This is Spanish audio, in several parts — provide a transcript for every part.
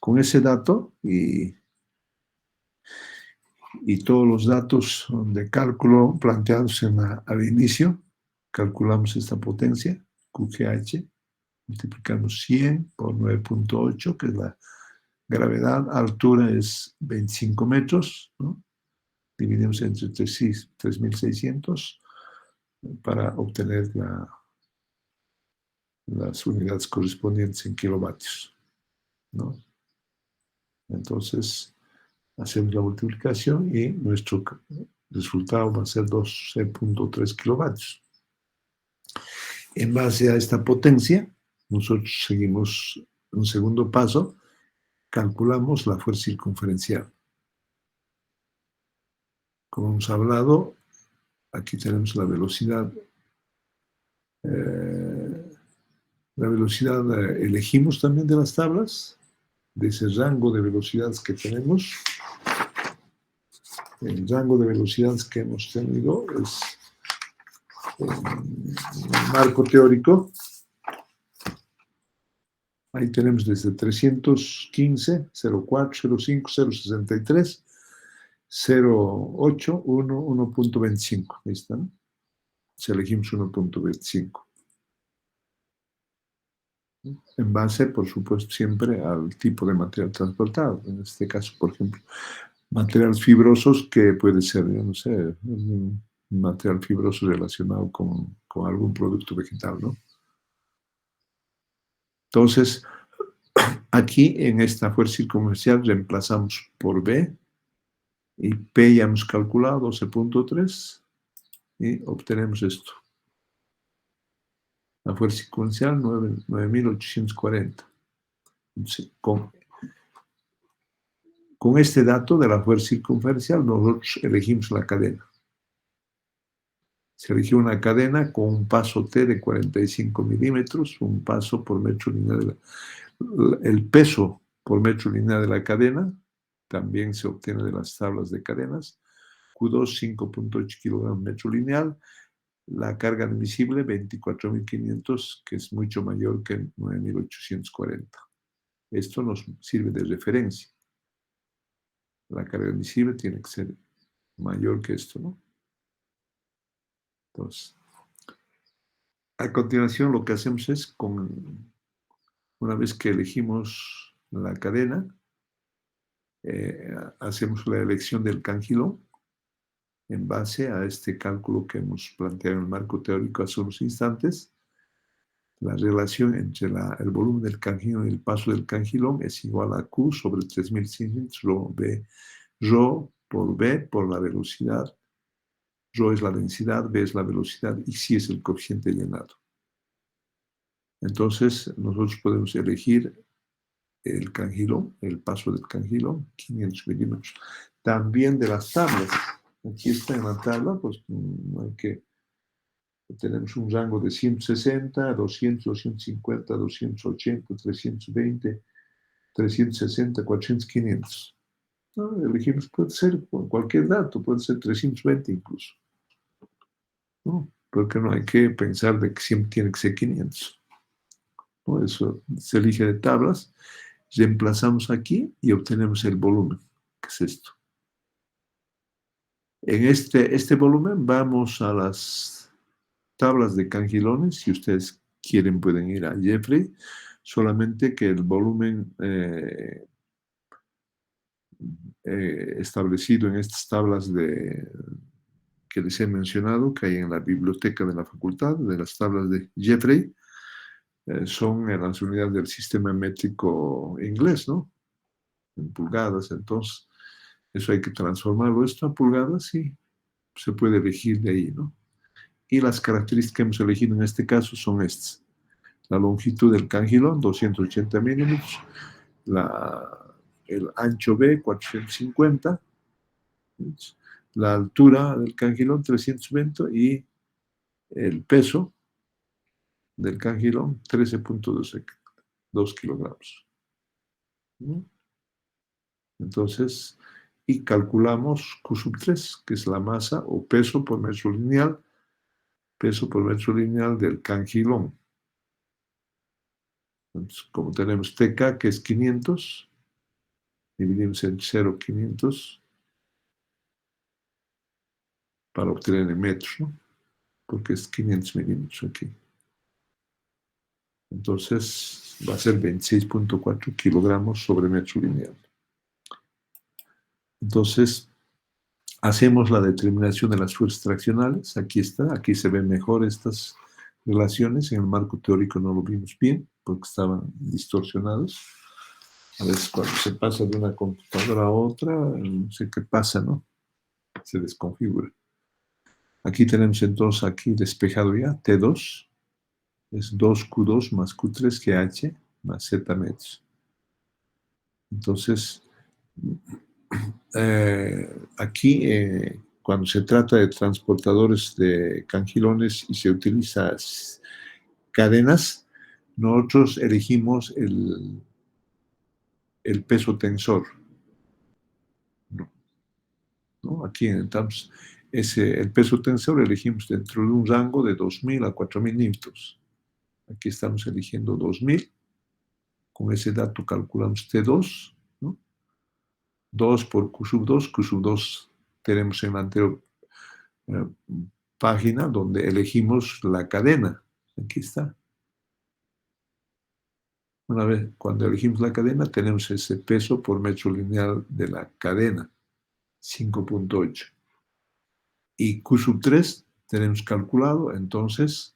Con ese dato y todos los datos de cálculo planteados al inicio, calculamos esta potencia, QGH, multiplicamos 100 por 9.8, que es la gravedad, altura es 25 metros, ¿no? Dividimos entre 3.600 para obtener las unidades correspondientes en kilovatios, ¿no? Entonces, hacemos la multiplicación y nuestro resultado va a ser 12.3 kilovatios. En base a esta potencia, nosotros seguimos un segundo paso, calculamos la fuerza circunferencial. Como hemos hablado, aquí tenemos la velocidad. Elegimos también de las tablas, de ese rango de velocidades que tenemos. El rango de velocidades que hemos tenido es el marco teórico. Ahí tenemos desde 315, 04, 05, 063, 08, 1, 1.25. Ahí están. Si elegimos 1.25. En base, por supuesto, siempre al tipo de material transportado. En este caso, por ejemplo, materiales fibrosos que puede ser, yo no sé, un material fibroso relacionado con algún producto vegetal, ¿no? Entonces, aquí en esta fuerza circunferencial reemplazamos por B y P ya hemos calculado 12.3 y obtenemos esto. La fuerza circunferencial 9.840. Entonces, con este dato de la fuerza circunferencial nosotros elegimos la cadena. Se eligió una cadena con un paso T de 45 milímetros, un paso por metro lineal. El peso por metro lineal de la cadena también se obtiene de las tablas de cadenas. Q2, 5.8 kilogramos metro lineal. La carga admisible, 24.500, que es mucho mayor que 9.840. Esto nos sirve de referencia. La carga admisible tiene que ser mayor que esto, ¿no? Entonces, a continuación lo que hacemos es, una vez que elegimos la cadena, hacemos la elección del cangilón en base a este cálculo que hemos planteado en el marco teórico hace unos instantes. La relación entre el volumen del cangilón y el paso del cangilón es igual a Q sobre 3.600 ρ por B por la velocidad. Rho es la densidad, B es la velocidad y C es el coeficiente llenado. Entonces, nosotros podemos elegir el cangilón, el paso del cangilón, 500 milímetros. También de las tablas. Aquí está en la tabla, pues no hay que... Tenemos un rango de 160, 200, 250, 280, 320, 360, 400, 500. ¿No? Elegimos, puede ser cualquier dato, puede ser 320 incluso. ¿No? Porque no hay que pensar de que siempre tiene que ser 500. ¿No? Eso se elige de tablas, reemplazamos aquí y obtenemos el volumen, que es esto. En este volumen vamos a las tablas de cangilones. Si ustedes quieren pueden ir a Jeffrey, solamente que el volumen establecido en estas tablas que les he mencionado, que hay en la biblioteca de la facultad, de las tablas de Jeffrey, son en las unidades del sistema métrico inglés, ¿no? En pulgadas. Entonces, eso hay que transformarlo esto a pulgadas y se puede elegir de ahí, ¿no? Y las características que hemos elegido en este caso son estas. La longitud del cangilón, 280 milímetros. El ancho B, 450. La altura del cangilón, 320. Y el peso del cangilón, 13.2 kilogramos. Entonces, y calculamos Q sub 3, que es la masa o peso por metro lineal del cangilón. Entonces, como tenemos TK, que es 500, dividimos en 0,500 para obtener en metros, ¿no? Porque es 500 milímetros aquí. Entonces va a ser 26,4 kilogramos sobre metro lineal. Entonces hacemos la determinación de las fuerzas traccionales. Aquí está, aquí se ven mejor estas relaciones. En el marco teórico no lo vimos bien porque estaban distorsionados. A veces cuando se pasa de una computadora a otra, no sé qué pasa, ¿no? Se desconfigura. Aquí tenemos entonces aquí despejado ya T2, es 2Q2 más Q3 que H más Z metros. Entonces, aquí cuando se trata de transportadores de cangilones y se utilizan cadenas, nosotros elegimos el peso tensor. ¿No? Aquí entonces, el peso tensor elegimos dentro de un rango de 2.000 a 4.000 newtons. Aquí estamos eligiendo 2.000. Con ese dato calculamos T2, ¿no? 2 por Q sub 2. Q sub 2 tenemos en la anterior página donde elegimos la cadena. Aquí está. Una vez, cuando elegimos la cadena, tenemos ese peso por metro lineal de la cadena, 5,8. Y Q sub 3 tenemos calculado, entonces,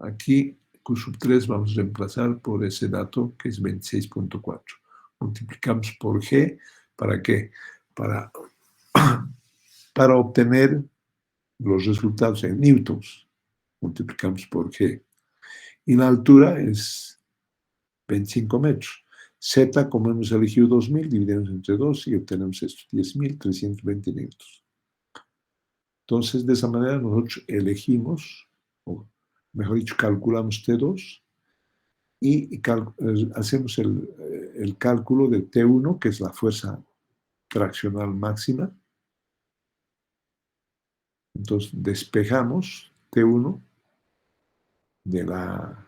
aquí Q sub 3 vamos a reemplazar por ese dato que es 26,4. Multiplicamos por G, ¿para qué? Para obtener los resultados en newtons. Multiplicamos por G. Y la altura es 25 metros. Z, como hemos elegido 2.000, dividimos entre 2 y obtenemos esto, 10.320 newtons. Entonces, de esa manera nosotros elegimos, o mejor dicho, calculamos T2 y hacemos el cálculo de T1, que es la fuerza traccional máxima. Entonces, despejamos T1 de la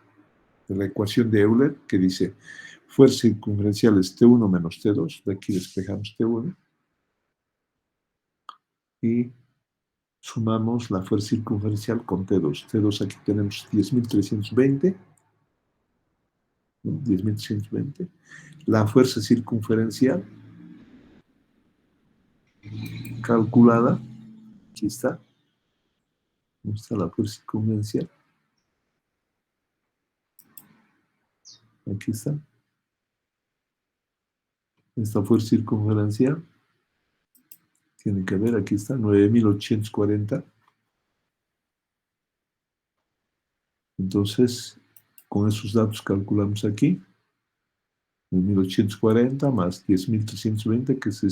ecuación de Euler, que dice fuerza circunferencial es T1 menos T2. De aquí despejamos T1. Y sumamos la fuerza circunferencial con T2. T2 aquí tenemos 10.320. 10.320. La fuerza circunferencial calculada, aquí está. ¿Dónde está la fuerza circunferencial? Aquí está. Esta fuerza circunferencial tiene que ver, aquí está, 9.840. Entonces, con esos datos calculamos aquí 9.840 más 10.320, que es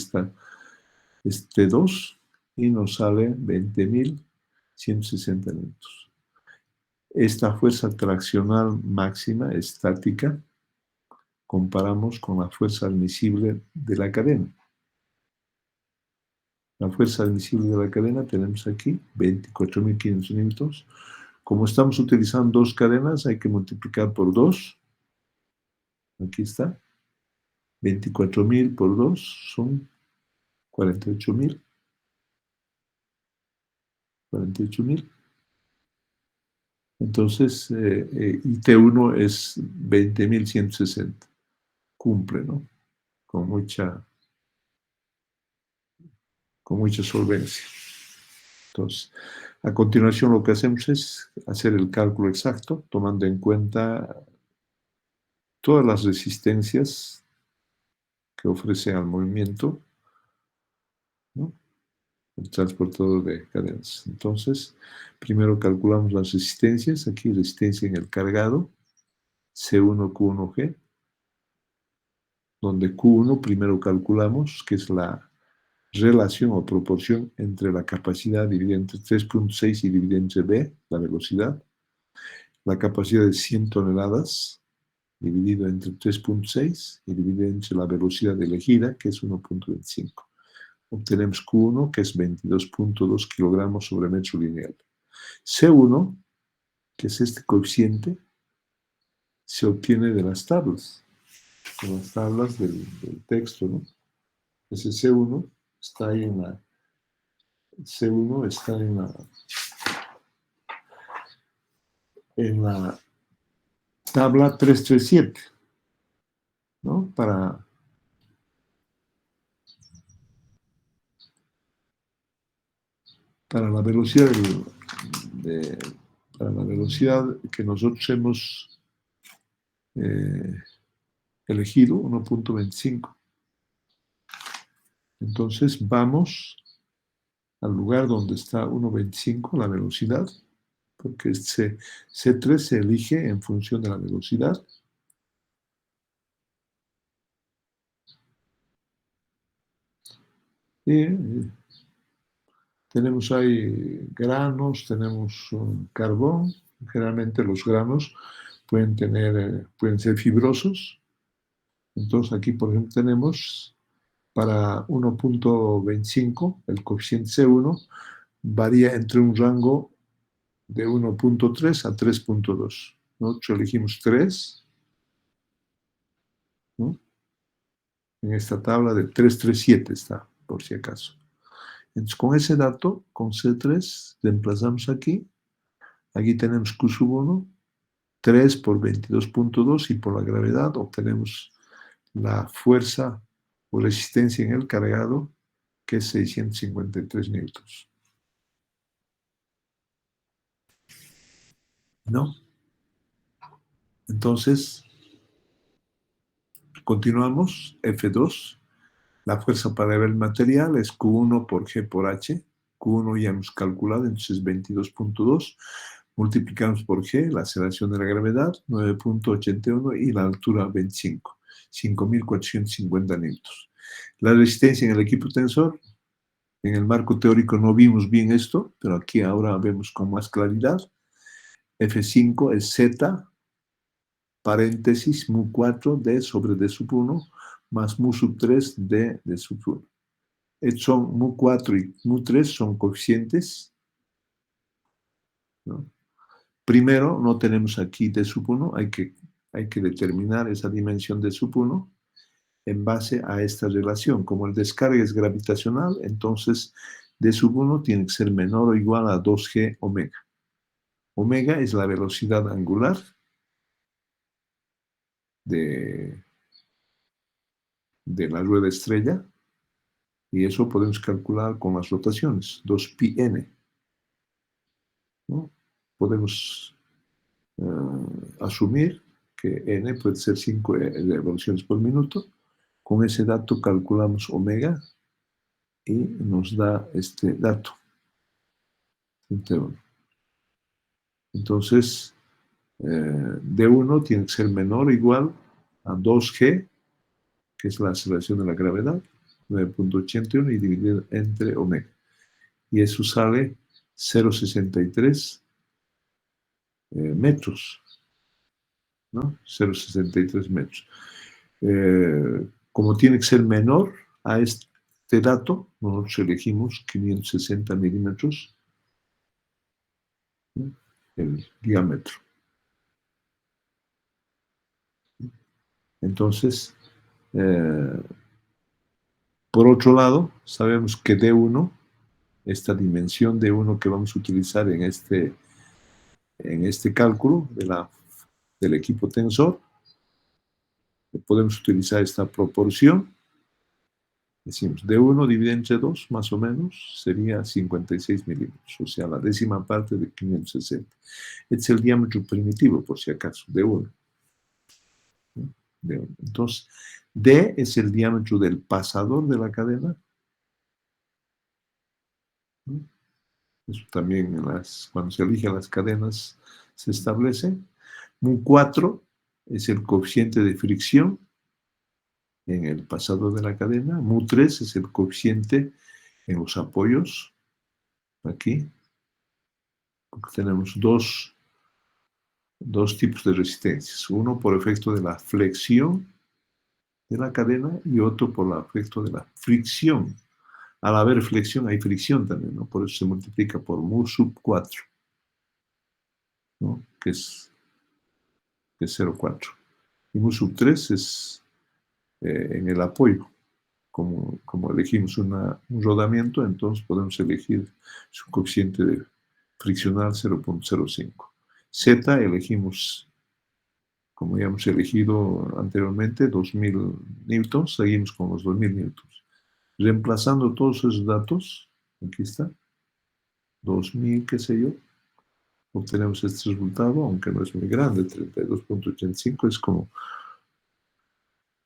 este 2, y nos sale 20.160 newtons. Esta fuerza traccional máxima estática comparamos con la fuerza admisible de la cadena. La fuerza admisible de la cadena tenemos aquí 24.500 newtons. Como estamos utilizando dos cadenas, hay que multiplicar por 2. Aquí está. 24.000 por 2 son 48.000. 48.000. Entonces, y T1 es 20.160. Cumple, ¿no? Con mucha solvencia. Entonces, a continuación lo que hacemos es hacer el cálculo exacto, tomando en cuenta todas las resistencias que ofrece al movimiento, ¿no? El transportador de cadenas. Entonces, primero calculamos las resistencias. Aquí resistencia en el cargado, C1, Q1, G, donde Q1 primero calculamos, que es la relación o proporción entre la capacidad dividida entre 3,6 y dividida entre B, la velocidad. La capacidad de 100 toneladas dividido entre 3,6 y dividido entre la velocidad elegida, que es 1,25. Obtenemos Q1, que es 22,2 kilogramos sobre metro lineal. C1, que es este coeficiente, se obtiene de las tablas. con las tablas del texto, ¿no? Ese C1 está ahí en la, C1 está en la tabla 337, ¿no? Para la velocidad de, para la velocidad que nosotros hemos elegido, 1.25. Entonces vamos al lugar donde está 1.25, la velocidad, porque C3 se elige en función de la velocidad. Y tenemos ahí granos, tenemos carbón. Generalmente los granos pueden ser fibrosos. Entonces aquí, por ejemplo, tenemos para 1.25, el coeficiente C1 varía entre un rango de 1.3 a 3.2. Nosotros elegimos 3, ¿no? En esta tabla de 337 está, por si acaso. Entonces, con ese dato, con C3, reemplazamos aquí. Aquí tenemos Q sub 1, 3 por 22.2 y por la gravedad obtenemos la fuerza o resistencia en el cargado, que es 653 newtons. ¿No? Entonces, continuamos, F2. La fuerza para el material es Q1 por G por H. Q1 ya hemos calculado, entonces 22.2. Multiplicamos por G, la aceleración de la gravedad, 9.81 y la altura 25, 5.450 newtons. La resistencia en el equipo tensor, en el marco teórico no vimos bien esto, pero aquí ahora vemos con más claridad. F5 es Z, paréntesis, mu4 D sobre D sub 1, más mu sub 3 D sub 1. Son mu4 y mu3 son coeficientes, ¿no? Primero, no tenemos aquí D sub 1, hay que determinar esa dimensión de sub 1 en base a esta relación. Como el descargue es gravitacional, entonces D sub 1 tiene que ser menor o igual a 2G omega. Omega es la velocidad angular de la rueda estrella, y eso podemos calcular con las rotaciones, 2πn, ¿no? Podemos asumir que n puede ser 5 revoluciones por minuto. Con ese dato calculamos omega y nos da este dato. Entonces, D1 tiene que ser menor o igual a 2G, que es la aceleración de la gravedad, 9.81, y dividido entre omega. Y eso sale 0,63 metros, ¿no? 0,63 metros. Como tiene que ser menor a este dato, nosotros elegimos 560 milímetros, ¿no? El diámetro. Entonces, por otro lado, sabemos que D1, esta dimensión D1 que vamos a utilizar en este cálculo del equipo tensor, podemos utilizar esta proporción. Decimos, D1 dividido entre 2, más o menos, sería 56 milímetros, o sea, la décima parte de 560. Este es el diámetro primitivo, por si acaso, D1. D1. Entonces, D es el diámetro del pasador de la cadena. Eso también cuando se eligen las cadenas se establece. Mu4 es el coeficiente de fricción en el pasador de la cadena. Mu3 es el coeficiente en los apoyos, aquí, porque tenemos dos tipos de resistencias. Uno por efecto de la flexión de la cadena y otro por el efecto de la fricción. Al haber flexión hay fricción también, ¿no? Por eso se multiplica por mu sub 4, ¿no? que es 0,4. Y mu sub 3 es en el apoyo. Como elegimos un rodamiento, entonces podemos elegir su coeficiente de friccional 0.05. Z elegimos, como ya hemos elegido anteriormente, 2000 newtons, seguimos con los 2000 newtons. Reemplazando todos esos datos, aquí está, 2000, qué sé yo, obtenemos este resultado, aunque no es muy grande, 32.85, es como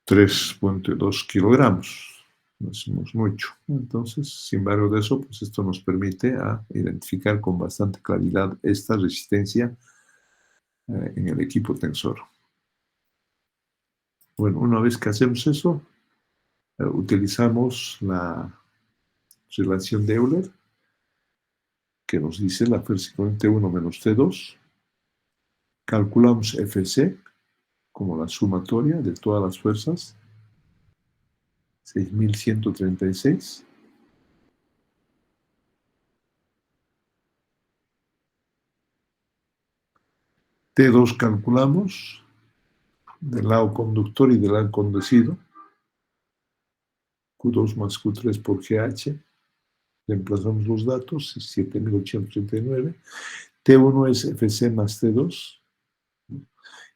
3.2 kilogramos, no es mucho. Entonces, sin embargo de eso, pues esto nos permite identificar con bastante claridad esta resistencia en el equipo tensor. Bueno, una vez que hacemos eso, utilizamos la relación de Euler, que nos dice la fuerza equivalente T1 menos T2. Calculamos Fc como la sumatoria de todas las fuerzas, 6.136. T2 calculamos del lado conductor y del lado conducido, Q2 más Q3 por GH, reemplazamos los datos, 7.839, T1 es Fc más T2,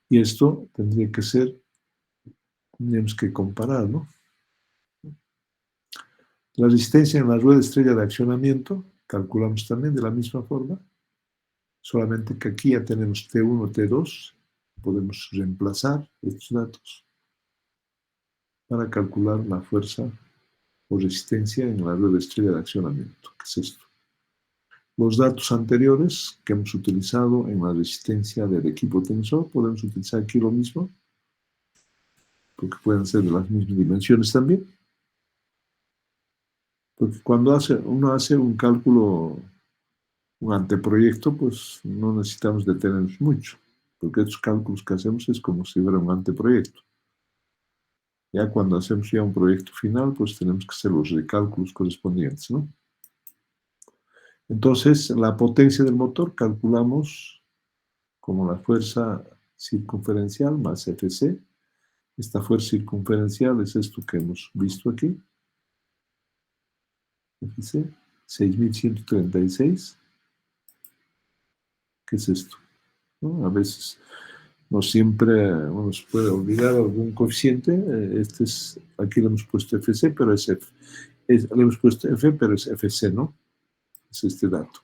y esto tendría que ser, tendríamos que comparar, ¿no? La resistencia en la rueda estrella de accionamiento, calculamos también de la misma forma, solamente que aquí ya tenemos T1, T2, podemos reemplazar estos datos para calcular la fuerza o resistencia en la rueda estrella de accionamiento, que es esto. Los datos anteriores que hemos utilizado en la resistencia del equipo tensor, podemos utilizar aquí lo mismo, porque pueden ser de las mismas dimensiones también. Porque cuando uno hace un cálculo, un anteproyecto, pues no necesitamos detenernos mucho, porque estos cálculos que hacemos es como si fuera un anteproyecto. Ya cuando hacemos ya un proyecto final, pues tenemos que hacer los recálculos correspondientes, ¿no? Entonces, la potencia del motor calculamos como la fuerza circunferencial más Fc. Esta fuerza circunferencial es esto que hemos visto aquí. Fc, 6.136. ¿Qué es esto? ¿No? A veces no siempre uno se puede olvidar algún coeficiente. Aquí le hemos puesto Fc, pero es F. Le hemos puesto F, pero es Fc, ¿no? Es este dato.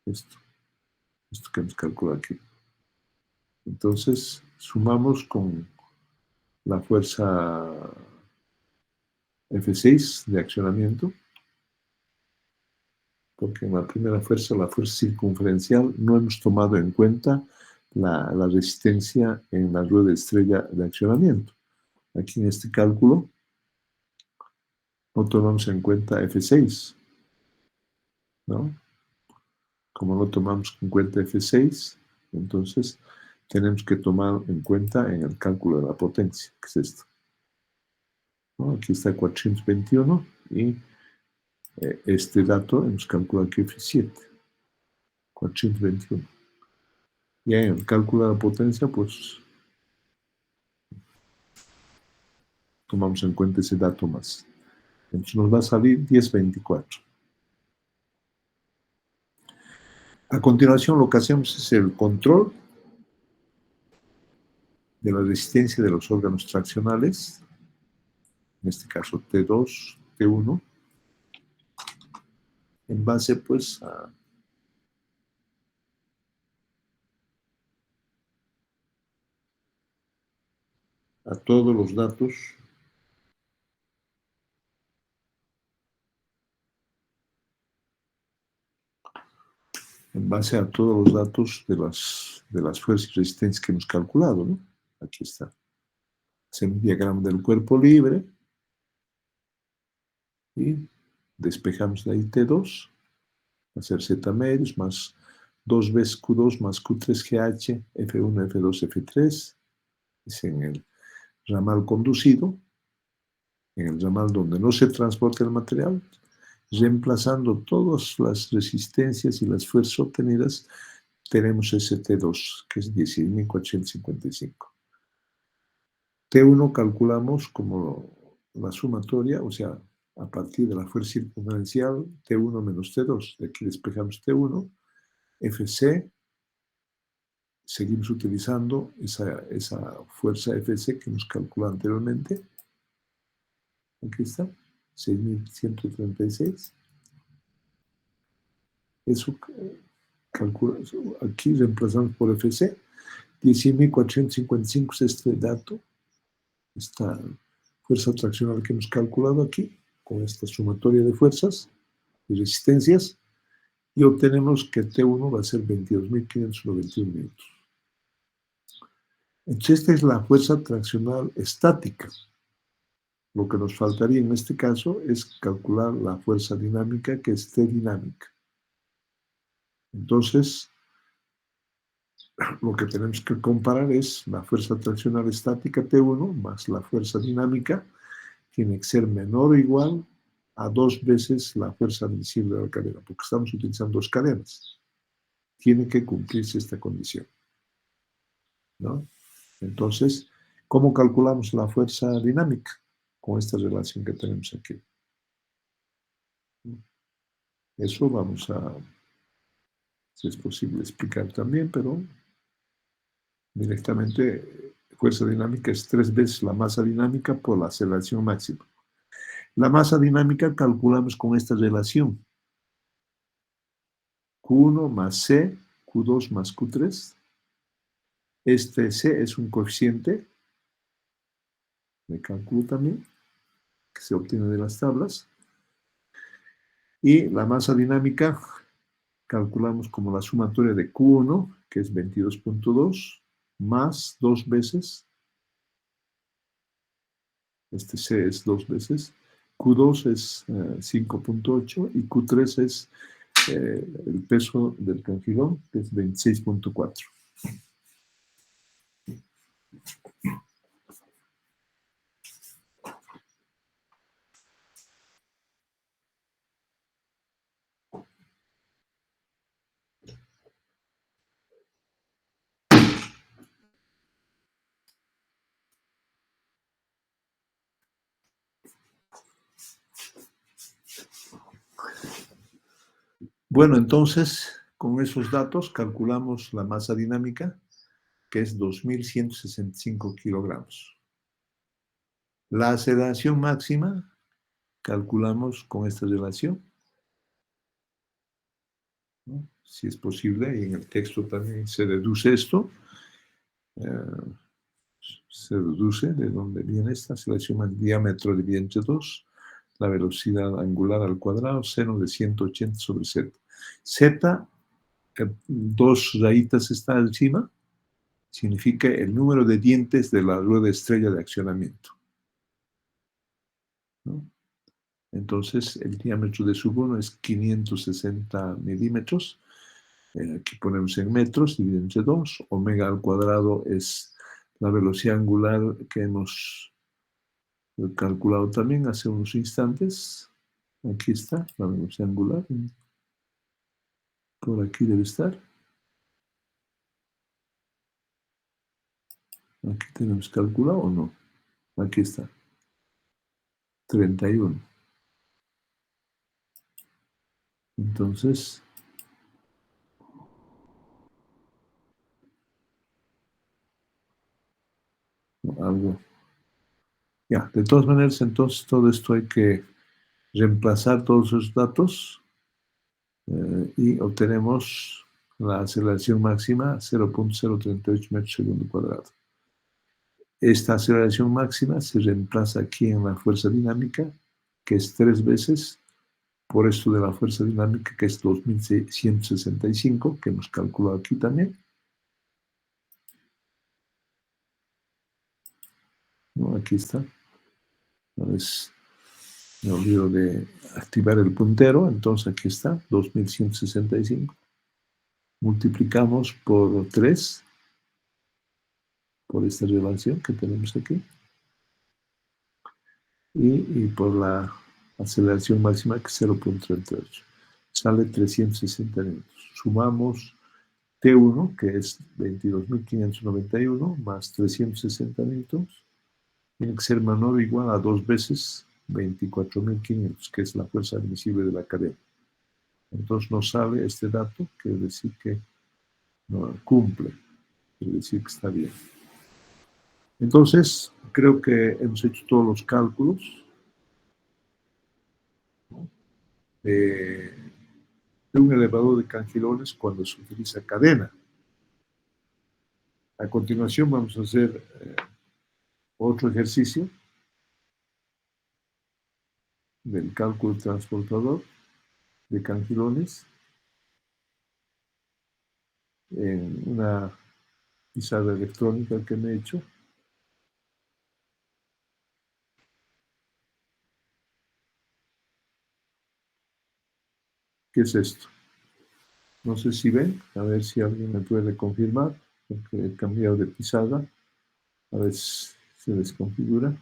Esto que hemos calculado aquí. Entonces, sumamos con la fuerza F6 de accionamiento, porque en la primera fuerza, la fuerza circunferencial, no hemos tomado en cuenta la resistencia en la rueda estrella de accionamiento. Aquí en este cálculo no tomamos en cuenta F6, ¿no? Como no tomamos en cuenta F6, entonces tenemos que tomar en cuenta en el cálculo de la potencia, que es esto, ¿no? Aquí está 421 y este dato hemos calculado aquí F7, 421. Y en el cálculo de la potencia, pues tomamos en cuenta ese dato más. Entonces nos va a salir 1024. A continuación lo que hacemos es el control de la resistencia de los órganos traccionales, en este caso T2, T1, en base pues a todos los datos de las fuerzas y resistencias que hemos calculado, ¿no? Aquí está. Hacemos un diagrama del cuerpo libre y despejamos de ahí T2, hacer Z medios más 2 veces Q2 más Q3 GH, F1, F2, F3, es en el ramal conducido, en el ramal donde no se transporta el material, reemplazando todas las resistencias y las fuerzas obtenidas, tenemos ese T2, que es 16.455. T1 calculamos como la sumatoria, o sea, a partir de la fuerza circunferencial, T1 menos T2. De aquí despejamos T1, FC, seguimos utilizando esa fuerza FC que hemos calculado anteriormente. Aquí está, 6.136. Eso calcula, aquí reemplazamos por FC. 10.455 es este dato, esta fuerza traccional que hemos calculado aquí, con esta sumatoria de fuerzas y resistencias, y obtenemos que T1 va a ser 22.591 minutos. Entonces, esta es la fuerza traccional estática. Lo que nos faltaría en este caso es calcular la fuerza dinámica, que es T dinámica. Entonces, lo que tenemos que comparar es la fuerza traccional estática T1 más la fuerza dinámica, tiene que ser menor o igual a 2 veces la fuerza admisible de la cadena, porque estamos utilizando 2 cadenas. Tiene que cumplirse esta condición, ¿no? Entonces, ¿cómo calculamos la fuerza dinámica? Con esta relación que tenemos aquí. Eso vamos a, si es posible, explicar también, pero directamente fuerza dinámica es 3 veces la masa dinámica por la aceleración máxima. La masa dinámica calculamos con esta relación. Q1 más C, Q2 más Q3. Este C es un coeficiente de cálculo también, que se obtiene de las tablas. Y la masa dinámica calculamos como la sumatoria de Q1, que es 22.2, más 2 veces, este C es 2 veces, Q2 es 5.8 y Q3 es el peso del cangilón, que es 26.4. Bueno, entonces, con esos datos calculamos la masa dinámica, que es 2.165 kilogramos. La aceleración máxima calculamos con esta relación, ¿no? Si es posible, y en el texto también se deduce esto, se deduce de dónde viene esta aceleración, el diámetro dividido entre 2, la velocidad angular al cuadrado, seno de 180 sobre z. Z, 2 rayitas está encima, significa el número de dientes de la rueda estrella de accionamiento, ¿no? Entonces, el diámetro de sub 1 es 560 milímetros. Aquí ponemos en metros, dividido entre 2. Omega al cuadrado es la velocidad angular que hemos calculado también hace unos instantes. Aquí está la velocidad angular. Por aquí debe estar. Aquí tenemos calculado o no. Aquí está. 31. Entonces, algo. Ya, de todas maneras, entonces todo esto hay que reemplazar todos esos datos y obtenemos la aceleración máxima 0.038 metros segundo cuadrado. Esta aceleración máxima se reemplaza aquí en la fuerza dinámica, que es 3 veces por esto de la fuerza dinámica, que es 2.165, que hemos calculado aquí también. ¿No? Aquí está. Entonces, me olvido de activar el puntero, entonces aquí está, 2.165. Multiplicamos por 3, por esta relación que tenemos aquí, y por la aceleración máxima, que es 0.38. Sale 360 minutos. Sumamos T1, que es 22.591, más 360 minutos, tiene que ser menor o igual a 2 veces 24.500, que es la fuerza admisible de la cadena. Entonces nos sale este dato, quiere decir que no cumple, quiere decir que está bien. Entonces, creo que hemos hecho todos los cálculos de un elevador de cangilones cuando se utiliza cadena. A continuación vamos a hacer otro ejercicio del cálculo transportador de cangilones en una pizarra electrónica que me he hecho. ¿Qué es esto? No sé si ven, a ver si alguien me puede confirmar, porque he cambiado de pizarra, a ver si se desconfigura.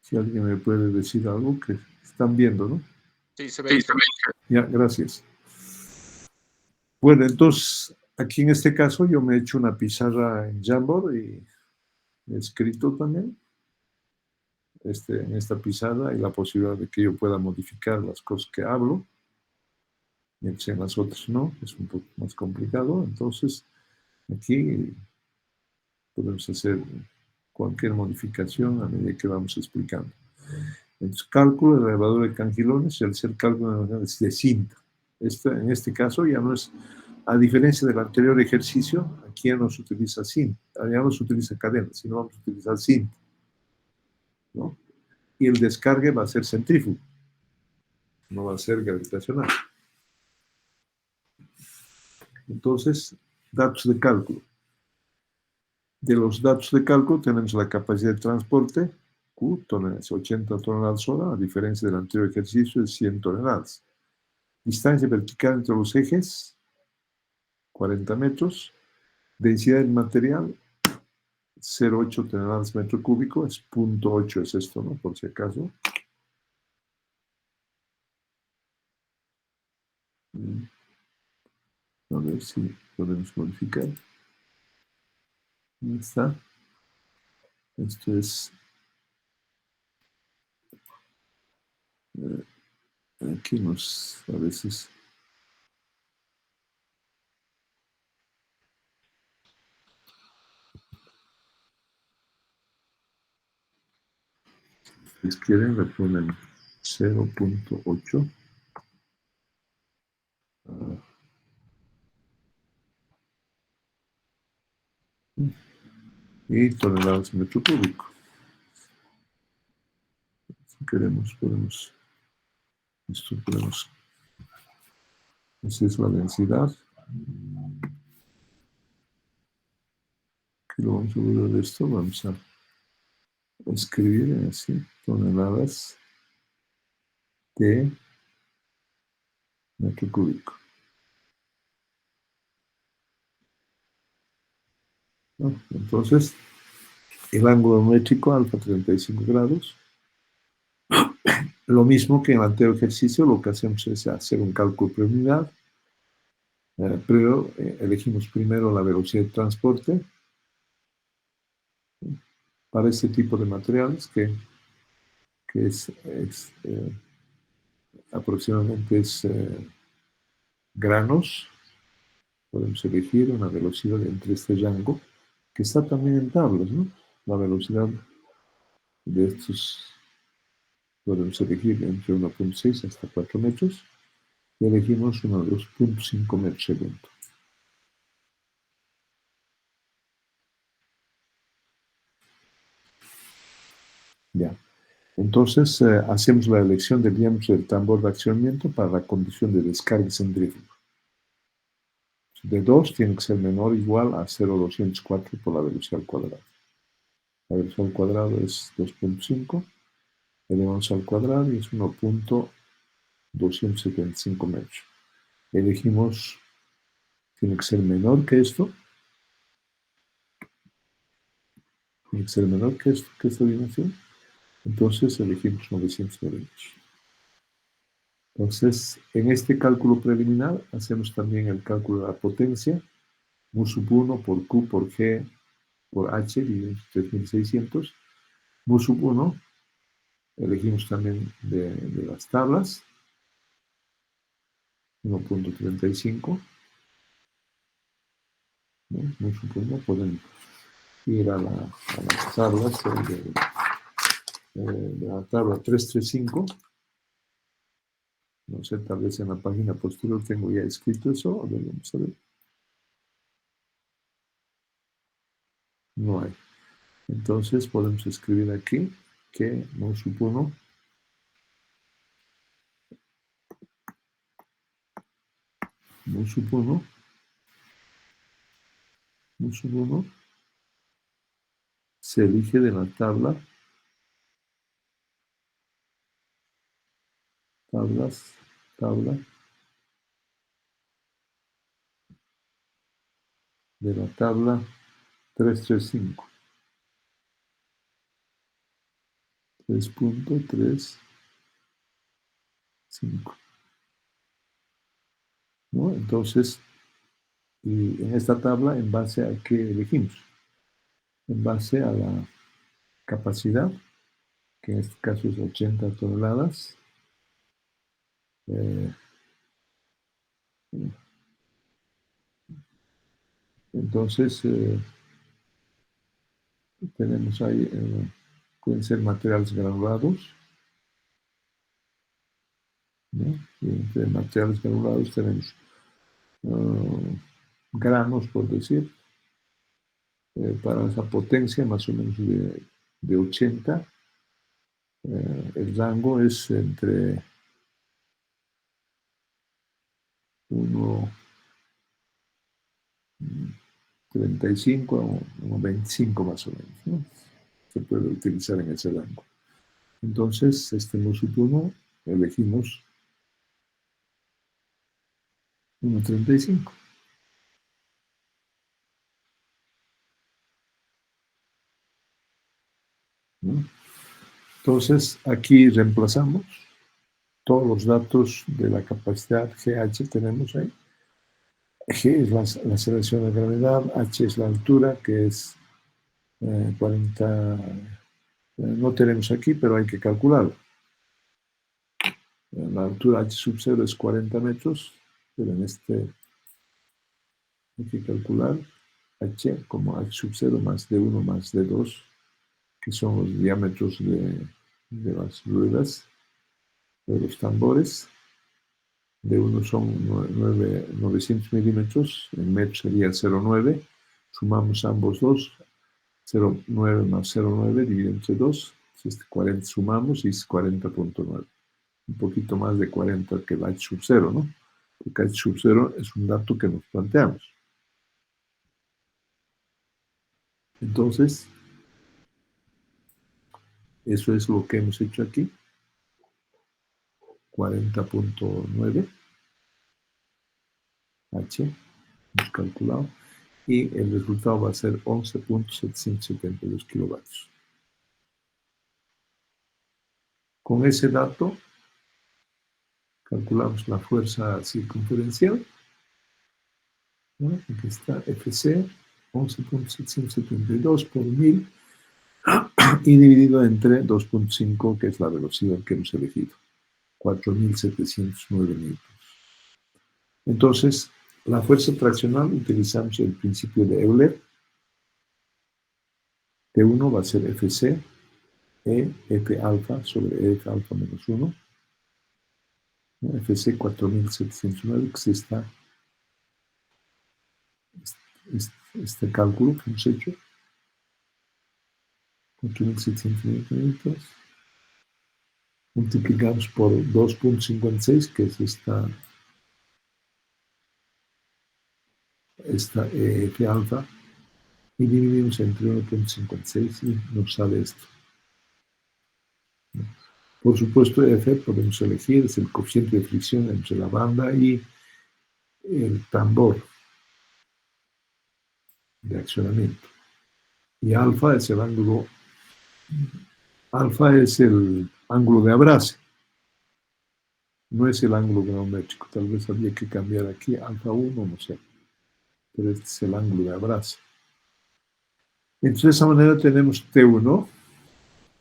Si alguien me puede decir algo que están viendo, ¿no? Sí, se ve. Ya, gracias. Bueno, entonces, aquí en este caso yo me he hecho una pizarra en Jamboard y he escrito también en esta pizarra y la posibilidad de que yo pueda modificar las cosas que hablo, mientras en las otras no, es un poco más complicado. Entonces, aquí podemos hacer cualquier modificación a medida que vamos explicando. Entonces, cálculo de elevador de cangilones y el ser cálculo de cinta. En este caso ya no es, a diferencia del anterior ejercicio, aquí ya no se utiliza cinta, ya no se utiliza cadena, sino vamos a utilizar cinta, ¿no? Y el descargue va a ser centrífugo, no va a ser gravitacional. Entonces, datos de cálculo. De los datos de cálculo tenemos la capacidad de transporte, Q, toneladas, 80 toneladas hora, a diferencia del anterior ejercicio de 100 toneladas. Distancia vertical entre los ejes, 40 metros. Densidad del material, 0,8 toneladas metro cúbico, es 0,8 es esto, ¿no? Por si acaso. A ver si podemos modificar. Ahí está. Esto es... aquí nos, a veces... Si quieren, le ponen 0,8. Y toneladas metro cúbico. Si queremos, podemos... Esto podemos... Esa es la densidad. Aquí lo vamos a volver de esto. Vamos a escribir así, toneladas de metro cúbico. ¿No? Entonces, el ángulo métrico alfa 35 grados. Lo mismo que en el anterior ejercicio, lo que hacemos es hacer un cálculo preliminar, pero elegimos primero la velocidad de transporte para este tipo de materiales que aproximadamente es granos. Podemos elegir una velocidad entre este rango, que está también en tablas, ¿no? La velocidad de estos podemos elegir entre 1,6 hasta 4 metros y elegimos uno de 2,5 metros segundo. Ya. Entonces, hacemos la elección del diámetro del tambor de accionamiento para la condición de descarga centrífuga. De 2 tiene que ser menor o igual a 0,204 por la velocidad al cuadrado. La velocidad al cuadrado es 2,5, elevamos al cuadrado y es 1,275 metros. Elegimos, tiene que ser menor que esto, tiene que ser menor que esta dimensión, entonces elegimos 900 milímetros. Entonces, en este cálculo preliminar hacemos también el cálculo de la potencia, mu sub 1 por Q por G por H, dividimos 3600. Mu sub 1, elegimos también de las tablas, 1.35. ¿No? Mu sub 1, pueden ir a las tablas de la tabla 335. No sé, tal vez en la página posterior tengo ya escrito eso. A ver, vamos a ver. No hay. Entonces podemos escribir aquí que mu sub 1 se elige de la tabla, tabla de la tabla 335. 3.35. ¿No? Entonces, y en esta tabla, ¿en base a qué elegimos? En base a la capacidad, que en este caso es 80 toneladas. Entonces, tenemos ahí, pueden ser materiales granulados, ¿no? Y entre materiales granulados tenemos granos, por decir, para esa potencia más o menos de 80. El rango es entre 1,35 a 1,25 más o menos, ¿no? Se puede utilizar en ese rango. Entonces, este mu sub 1 elegimos 1,35. ¿No? Entonces, aquí reemplazamos todos los datos de la capacidad GH tenemos ahí. G es la aceleración de gravedad, H es la altura, que es 40, no tenemos aquí, pero hay que calcularlo. La altura H sub 0 es 40 metros, pero en este hay que calcular H como H sub 0 más D1 más D2, que son los diámetros de las ruedas, de los tambores. D1 son 900 milímetros, en metros sería 0,9. Sumamos ambos dos, 0,9 más 0,9 dividido entre 2, 40 sumamos y es 40.9. Un poquito más de 40 que el H sub 0, ¿no? Porque H sub 0 es un dato que nos planteamos. Entonces, eso es lo que hemos hecho aquí. 40.9 H, hemos calculado, y el resultado va a ser 11.772 kilovatios. Con ese dato, calculamos la fuerza circunferencial, ¿no? Aquí está FC, 11.772 por 1000, y dividido entre 2.5, que es la velocidad que hemos elegido, 4.709 newtons. Entonces, la fuerza traccional utilizamos el principio de Euler. T1 va a ser FC, F alfa sobre F alfa menos 1. FC 4709, que es este cálculo que hemos hecho. 4700 multiplicamos por 2.56, que es esta F alfa, y dividimos entre 1.56 y nos sale esto. Por supuesto, F podemos elegir, es el coeficiente de fricción entre la banda y el tambor de accionamiento. Y alfa es el ángulo de abrace. No es el ángulo granumétrico, tal vez habría que cambiar aquí alfa 1, no sé, pero este es el ángulo de abrazo. Entonces, de esa manera tenemos T1.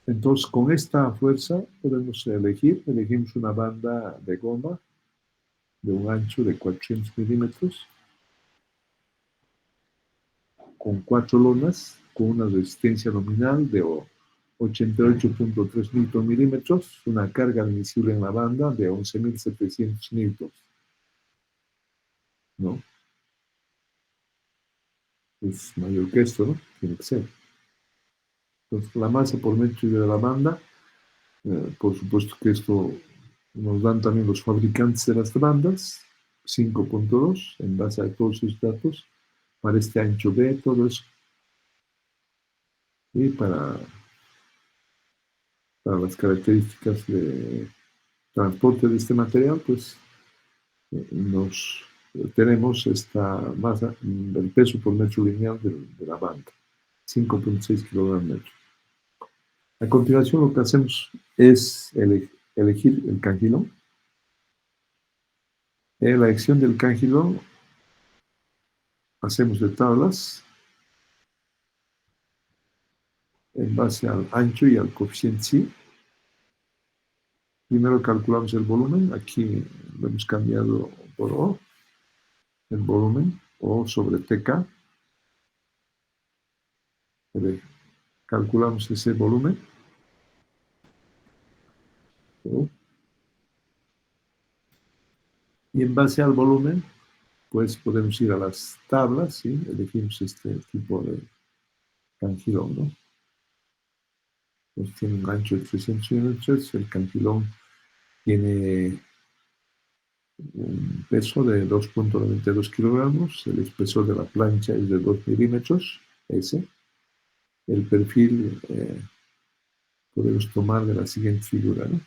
Entonces, con esta fuerza podemos elegimos una banda de goma de un ancho de 400 milímetros, con 4 lonas, con una resistencia nominal de 88.3 newton milímetros, una carga admisible en la banda de 11.700 newtons, ¿no? Es mayor que esto, ¿no? Tiene que ser. Entonces, la masa por metro de la banda, por supuesto que esto nos dan también los fabricantes de las bandas, 5.2, en base a todos sus datos, para este ancho B, todo eso. Y para las características de transporte de este material, pues nos tenemos esta masa, el peso por metro lineal de la banda, 5.6 kilogramos metro. A continuación lo que hacemos es elegir el cangilón. En la elección del cangilón hacemos de tablas en base al ancho y al coeficiente psi. Primero calculamos el volumen, aquí lo hemos cambiado por O, el volumen, O sobre TK. Calculamos ese volumen. ¿No? Y en base al volumen, pues podemos ir a las tablas, ¿sí? Elegimos este tipo de cangilón, ¿no? Pues tiene un ancho de 300 milímetros, el cangilón tiene un peso de 2.92 kilogramos, el espesor de la plancha es de 2 milímetros, ese. El perfil podemos tomar de la siguiente figura, ¿no?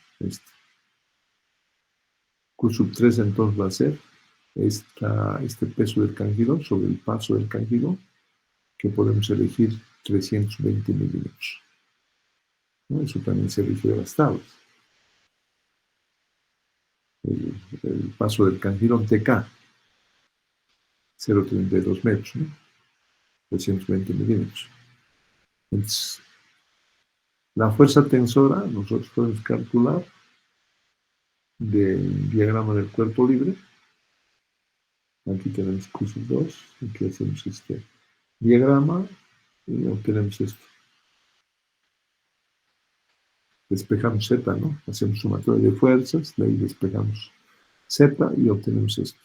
Q sub 3 entonces va a ser este peso del cangilón sobre el paso del cangilón, que podemos elegir 320 milímetros, ¿no? Eso también se elige de las tablas. El paso del cangilón TK, 0,32 metros, ¿no? 320 milímetros. Entonces, la fuerza tensora nosotros podemos calcular del diagrama del cuerpo libre. Aquí tenemos Q sub 2, aquí hacemos este diagrama y obtenemos esto. Despejamos Z, ¿no? Hacemos sumatoria de fuerzas, de ahí despejamos Z y obtenemos esto.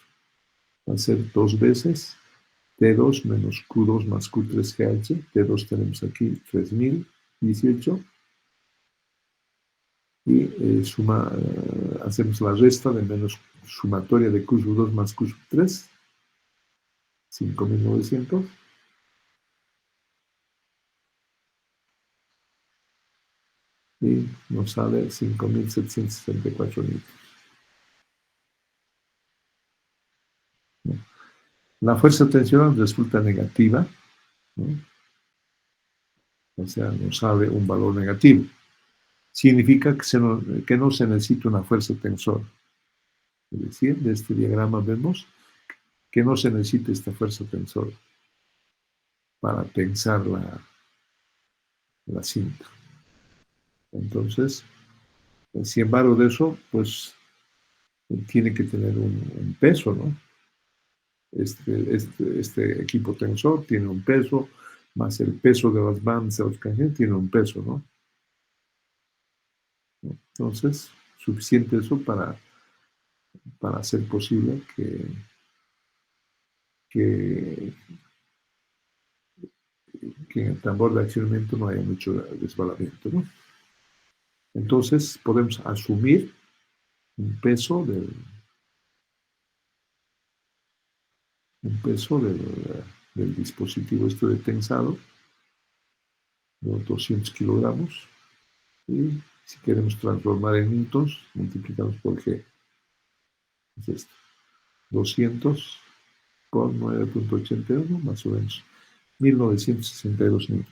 Va a ser 2 veces T2 menos Q2 más Q3 GH. T2 tenemos aquí 3018. Y hacemos la resta de menos sumatoria de Q sub 2 más Q sub 3, 5900. Y nos sale 5764 litros. La fuerza tensional resulta negativa, ¿no? O sea, nos sale un valor negativo. Significa que no se necesita una fuerza tensora. Es decir, de este diagrama vemos que no se necesita esta fuerza tensora para tensar la cinta. Entonces, sin embargo de eso, pues tiene que tener un peso, ¿no? Este equipo tensor tiene un peso, más el peso de las bandas de los canjeros tiene un peso, ¿no? Entonces, suficiente eso para hacer posible que en el tambor de accionamiento no haya mucho desbalamiento, ¿no? Entonces, podemos asumir un peso del dispositivo este de tensado, de 200 kilogramos, y si queremos transformar en newtons, multiplicamos por G. Es esto, 200 con 9.81, más o menos 1962 newtons.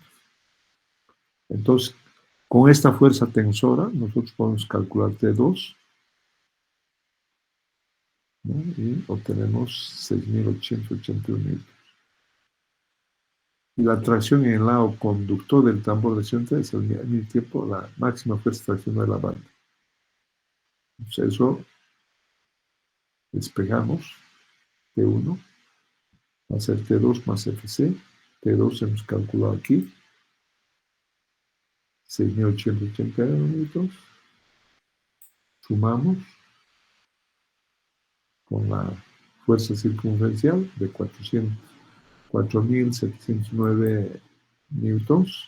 Entonces, con esta fuerza tensora, nosotros podemos calcular T2 ¿no? Y obtenemos 6.881 newtons. Y la tracción en el lado conductor del tambor de cinta es al mismo tiempo la máxima fuerza traccional de la banda. Entonces eso despejamos. T1 va a ser T2 más FC. T2 hemos calculado aquí 6.881 newtons. Sumamos con la fuerza circunferencial de 4.709 newtons.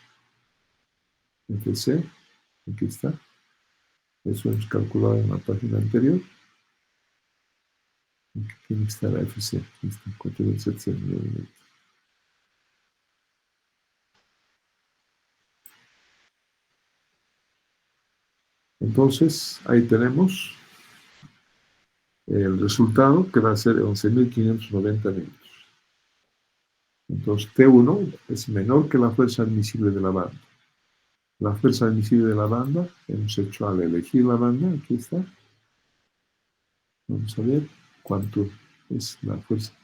FC, aquí está. Eso hemos calculado en la página anterior. Aquí tiene que estar la FC. Aquí está, 4.709 newtons. Entonces, ahí tenemos el resultado, que va a ser 11.590 newtons. Entonces, T1 es menor que la fuerza admisible de la banda. La fuerza admisible de la banda, hemos hecho al elegir la banda, aquí está. Vamos a ver cuánto es la fuerza.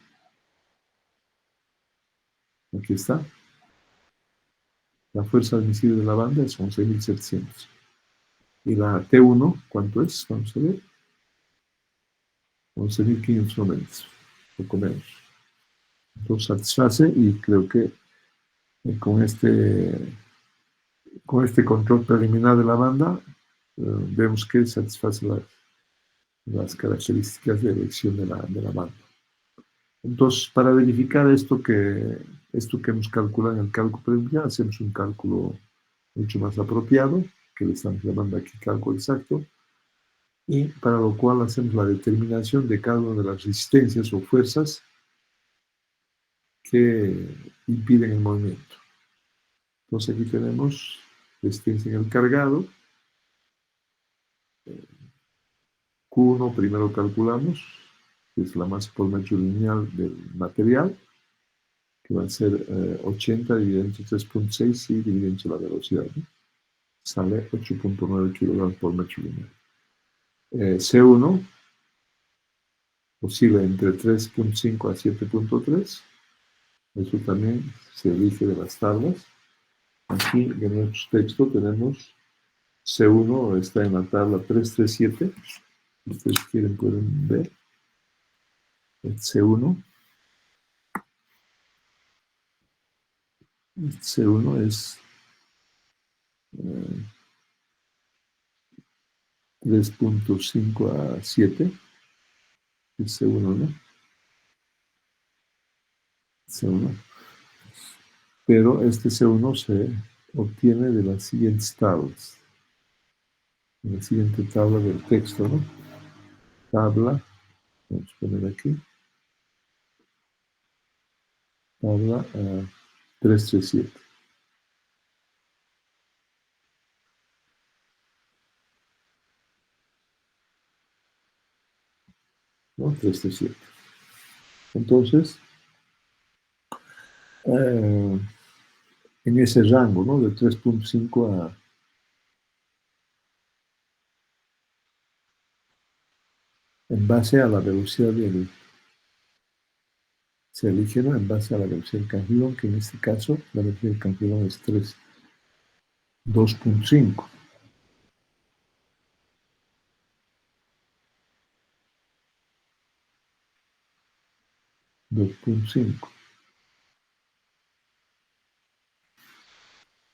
Aquí está. La fuerza admisible de la banda es 11.700. Y la T1, ¿cuánto es? Vamos a ver. 11.590, poco menos. Entonces satisface y creo que con este control preliminar de la banda, vemos que satisface las características de elección de la banda. Entonces, para verificar esto que hemos calculado en el cálculo preliminar, hacemos un cálculo mucho más apropiado, que le estamos llamando aquí cálculo exacto, y para lo cual hacemos la determinación de cada una de las resistencias o fuerzas que impiden el movimiento. Entonces aquí tenemos resistencia en el cargado. Q1 primero calculamos, que es la masa por metro lineal del material, que va a ser 80 dividido entre 3.6 y dividido entre la velocidad, ¿no? Sale 8.9 kilogramos por metro lineal. C1 oscila entre 3.5 a 7.3. Eso también se elige de las tablas. Aquí en nuestro texto tenemos C1, está en la tabla 337. Si ustedes quieren pueden ver. El C1. El C1 es 3.5 a 7. El C1, ¿no? C1. Pero este C1 se obtiene de las siguientes tablas. En la siguiente tabla del texto, ¿no? Tabla, vamos a poner aquí. Tabla 337. ¿No? 337. Entonces, en ese rango, ¿no? De 3.5 a en base a la velocidad se elige, ¿no? En base a la velocidad del cangilón, que en este caso la velocidad del cangilón es 2.5.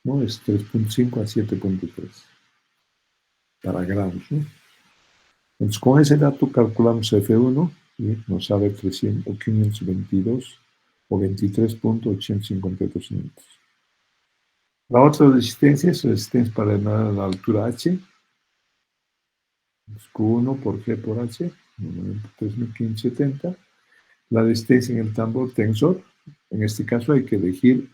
¿No? Es 3.5 a 7.3 para grados, ¿no? Entonces, con ese dato calculamos F1 y nos sale 300 o 522 o 23.852 minutos. La otra resistencia es resistencia para la altura H. Q1 por G por H, 3.570. La resistencia en el tambor tensor. En este caso hay que elegir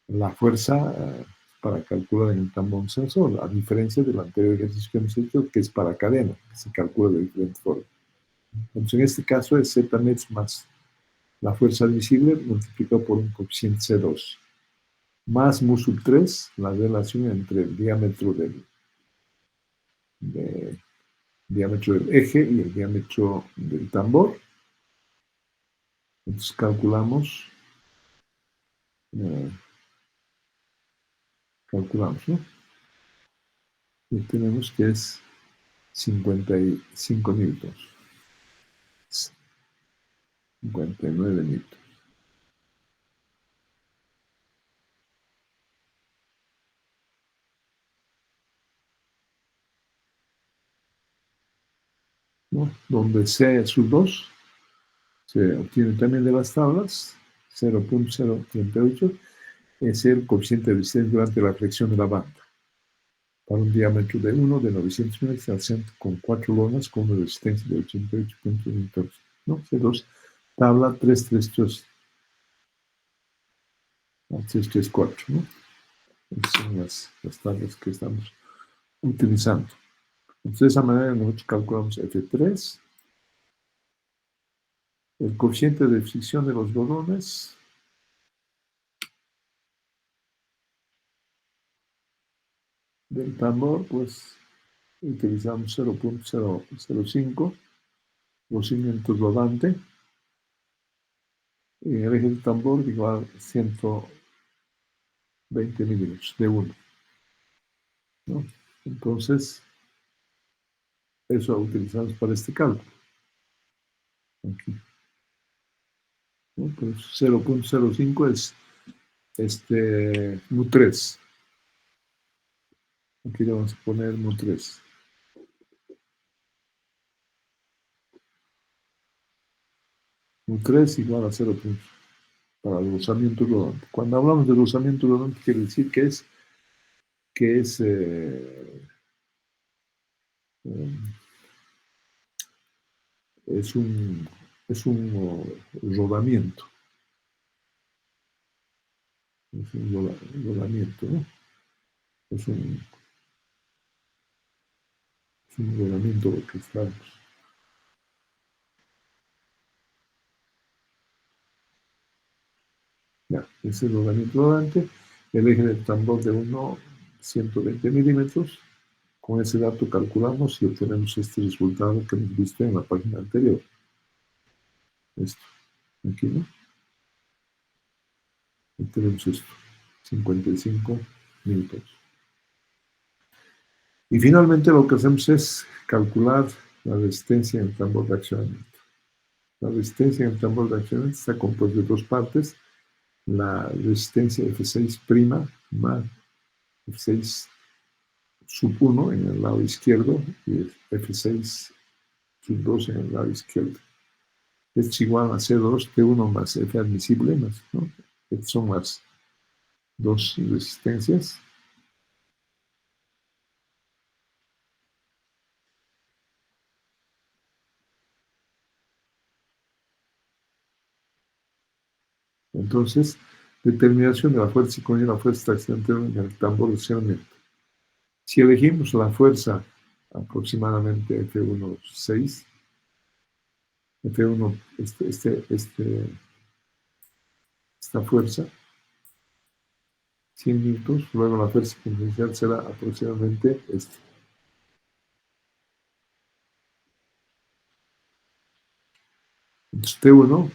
la fuerza para calcular en el tambor sensor, a diferencia del anterior ejercicio que hemos hecho, que es para cadena, que se calcula de diferente forma. Entonces, en este caso es Z net más la fuerza admisible multiplicado por un coeficiente C2, más mu sub 3, la relación entre el diámetro de diámetro del eje y el diámetro del tambor. Entonces eh, calculamos, ¿no? Y tenemos que es 55 newtons, 59 newtons. ¿No? Donde C sub 2 se obtiene también de las tablas, 0.038, es el coeficiente de resistencia durante la flexión de la banda. Para un diámetro de 1 de 900 metros, con 4 lonas con una resistencia de 88.1 ¿no? C2, tabla 333, 334, ¿no? Esas son las tablas que estamos utilizando. Entonces, de esa manera nosotros calculamos F3, el coeficiente de fricción de los bodones, del tambor, pues utilizamos 0.005, los cimientos rodante, y el eje del tambor igual 120 milímetros de 1, ¿no? Entonces, eso utilizamos para este cálculo. Aquí, ¿no? Pues 0.05 es mu3. Aquí le vamos a poner mu3. Mu3 igual a 0. Para el rozamiento rodante. Cuando hablamos de rozamiento rodante, quiere decir que es un, es un rodamiento. Es un rodamiento, ¿no? Es un rodamiento lo que estamos. Ya, ese rodamiento rodante, el eje del tambor de 120 milímetros. Con ese dato calculamos y obtenemos este resultado que hemos visto en la página anterior. Esto, aquí, ¿no? Y tenemos esto, 55 newtons. Y finalmente lo que hacemos es calcular la resistencia en el tambor de accionamiento. La resistencia en el tambor de accionamiento está compuesta de dos partes. La resistencia F6' más F6 sub 1 en el lado izquierdo y F6 sub 2 en el lado izquierdo. Es igual a C2 T1 más F admisible, más, ¿no? Estas son las dos resistencias. Entonces, determinación de la fuerza y con la fuerza accidente en el tambor de accionamiento. Si elegimos la fuerza aproximadamente F1,6, F1, esta fuerza, 100 newtons, luego la fuerza potencial será aproximadamente esta. Entonces, T1,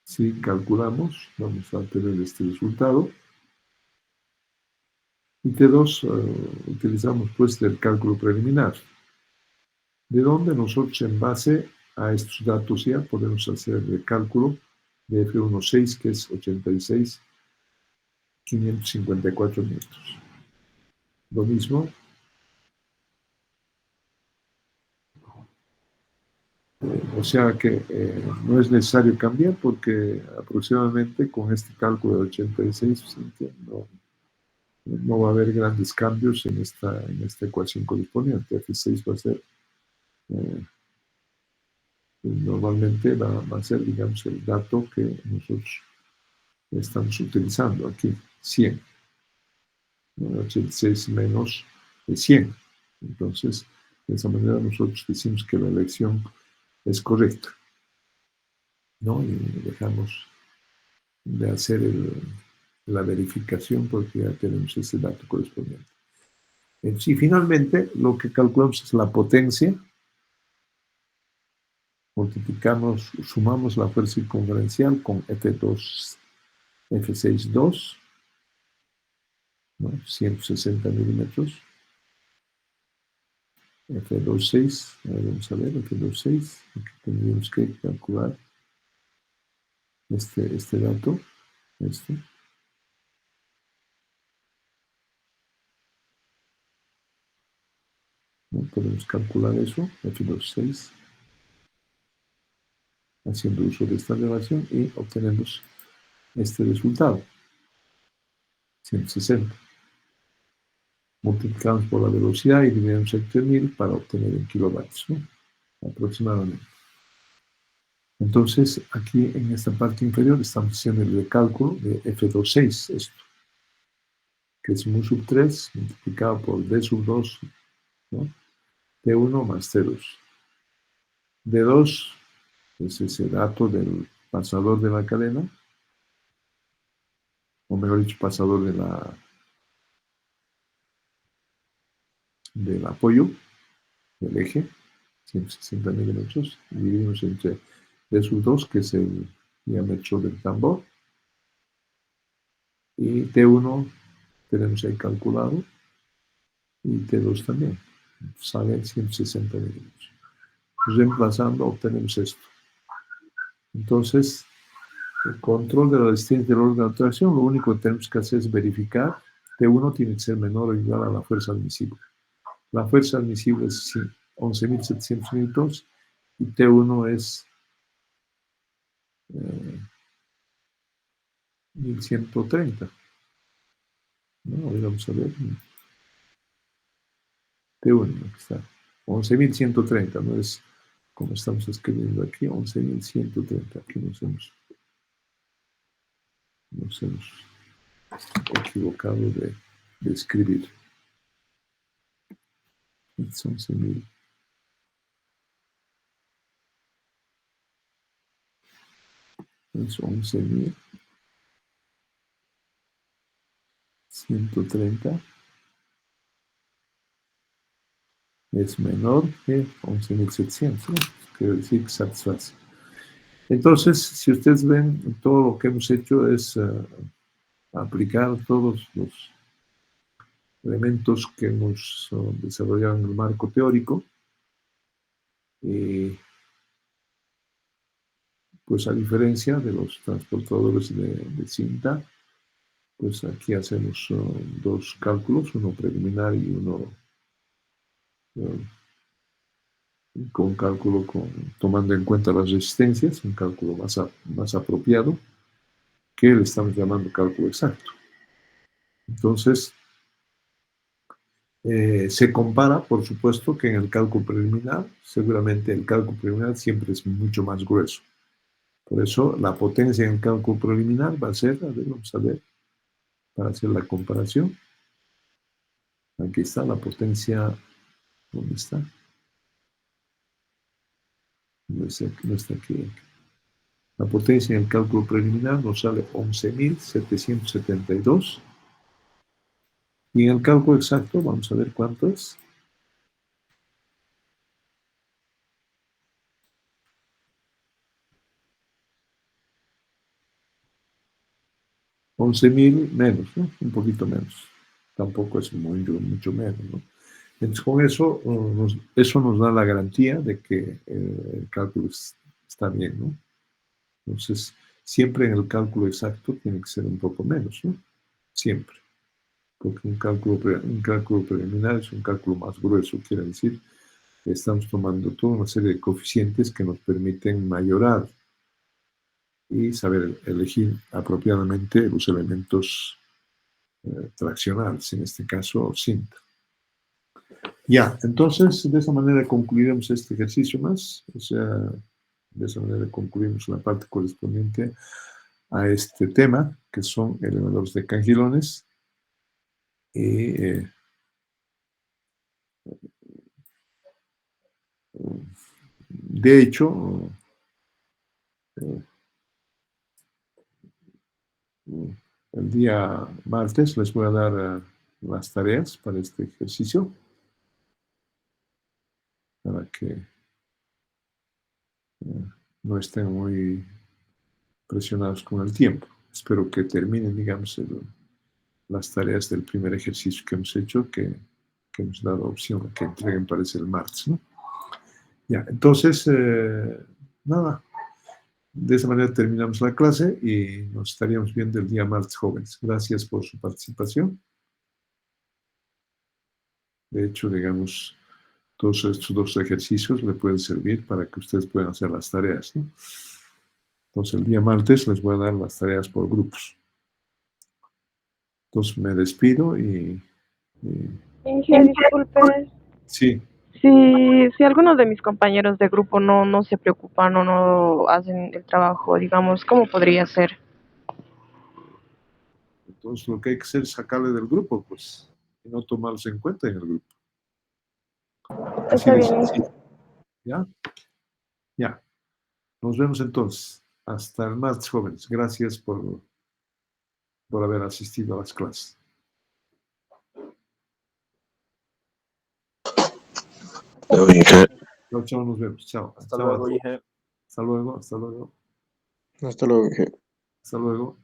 si calculamos, vamos a tener este resultado. Y T2 utilizamos pues el cálculo preliminar, de donde nosotros en base a estos datos ya podemos hacer el cálculo de F1,6, que es 86.554 metros. Lo mismo, o sea que no es necesario cambiar porque aproximadamente con este cálculo de 86 no va a haber grandes cambios en esta ecuación correspondiente. F6 va a ser normalmente va a ser, digamos, el dato que nosotros estamos utilizando aquí, 100. 86 menos 100. Entonces, de esa manera nosotros decimos que la elección es correcta, ¿no? Y dejamos de hacer la verificación porque ya tenemos ese dato correspondiente. Sí, finalmente lo que calculamos es la potencia, multiplicamos, sumamos la fuerza circunferencial con F2, F6,2, ¿no? 160 milímetros, F2,6, vamos a ver, F2,6, aquí tendríamos que calcular este dato, este, ¿no? Podemos calcular eso, F2,6, haciendo uso de esta relación y obtenemos este resultado, 160. Multiplicamos por la velocidad y dividimos entre 1000 para obtener en kilovatios, ¿no? Aproximadamente. Entonces, aquí en esta parte inferior estamos haciendo el cálculo de F2,6, esto, que es mu sub 3 multiplicado por D sub 2, ¿no? D1 más T2. D2 es ese dato del pasador de la cadena, o mejor dicho, pasador del apoyo del eje, 160 milímetros, y dividimos entre D sub 2, que es el diámetro del tambor, y T1 tenemos ahí calculado, y T2 también, sale 160 milímetros. Reemplazando obtenemos esto. Entonces, el control de la resistencia del órgano de tracción, lo único que tenemos que hacer es verificar T1 tiene que ser menor o igual a la fuerza admisible. La fuerza admisible es 11.700 newtons y T1 es 1.130. ¿No? A ver, vamos a ver. T1, aquí está. 11.130, no es como estamos escribiendo aquí, 11.130. Aquí nos hemos equivocado de escribir. Es 11.000. Es 11.130. Es menor que 11.700, ¿no? Quiere decir que satisface. Entonces, si ustedes ven, todo lo que hemos hecho es aplicar todos los elementos que hemos desarrollado en el marco teórico. Y pues a diferencia de los transportadores de cinta, pues aquí hacemos dos cálculos, uno preliminar y uno con cálculo tomando en cuenta las resistencias, un cálculo más apropiado, que le estamos llamando cálculo exacto. Entonces, se compara, por supuesto, que en el cálculo preliminar, seguramente el cálculo preliminar siempre es mucho más grueso. Por eso, la potencia en el cálculo preliminar va a ser, a ver, vamos a ver, para hacer la comparación. Aquí está la potencia, ¿dónde está? No está aquí. La potencia en el cálculo preliminar nos sale 11.772. Y en el cálculo exacto, vamos a ver cuánto es. 11.000 menos, ¿no? Un poquito menos. Tampoco es mucho menos, ¿no? Entonces, con eso, eso nos da la garantía de que el cálculo está bien, ¿no? Entonces, siempre en el cálculo exacto tiene que ser un poco menos, ¿no? Siempre. Porque un cálculo preliminar es un cálculo más grueso, quiere decir que estamos tomando toda una serie de coeficientes que nos permiten mayorar y saber elegir apropiadamente los elementos traccionales, en este caso cinta. Ya, entonces de esa manera concluiremos este ejercicio más, o sea, de esa manera concluimos la parte correspondiente a este tema, que son elevadores de cangilones. Y de hecho, el día martes les voy a dar las tareas para este ejercicio, para que no estén muy presionados con el tiempo. Espero que terminen, digamos, las tareas del primer ejercicio que hemos hecho, que hemos dado opción a que entreguen, parece, el martes, ¿no? Ya, entonces, nada, de esa manera terminamos la clase y nos estaríamos viendo el día martes, jóvenes. Gracias por su participación. De hecho, digamos, todos estos dos ejercicios le pueden servir para que ustedes puedan hacer las tareas, ¿no? Entonces, el día martes les voy a dar las tareas por grupos. Entonces, me despido y Inge, disculpe. sí. Si algunos de mis compañeros de grupo no se preocupan o no hacen el trabajo, digamos, ¿cómo podría ser? Entonces, lo que hay que hacer es sacarle del grupo, pues, y no tomarlos en cuenta en el grupo. Así Está de bien. sencillo. ¿Ya? Ya. Nos vemos entonces. Hasta el martes, jóvenes. Gracias por haber asistido a las clases. Chao, chao, nos vemos. Chao. Hasta luego, Inge. Hasta luego, hasta luego. Hasta luego, Inge. Hasta luego.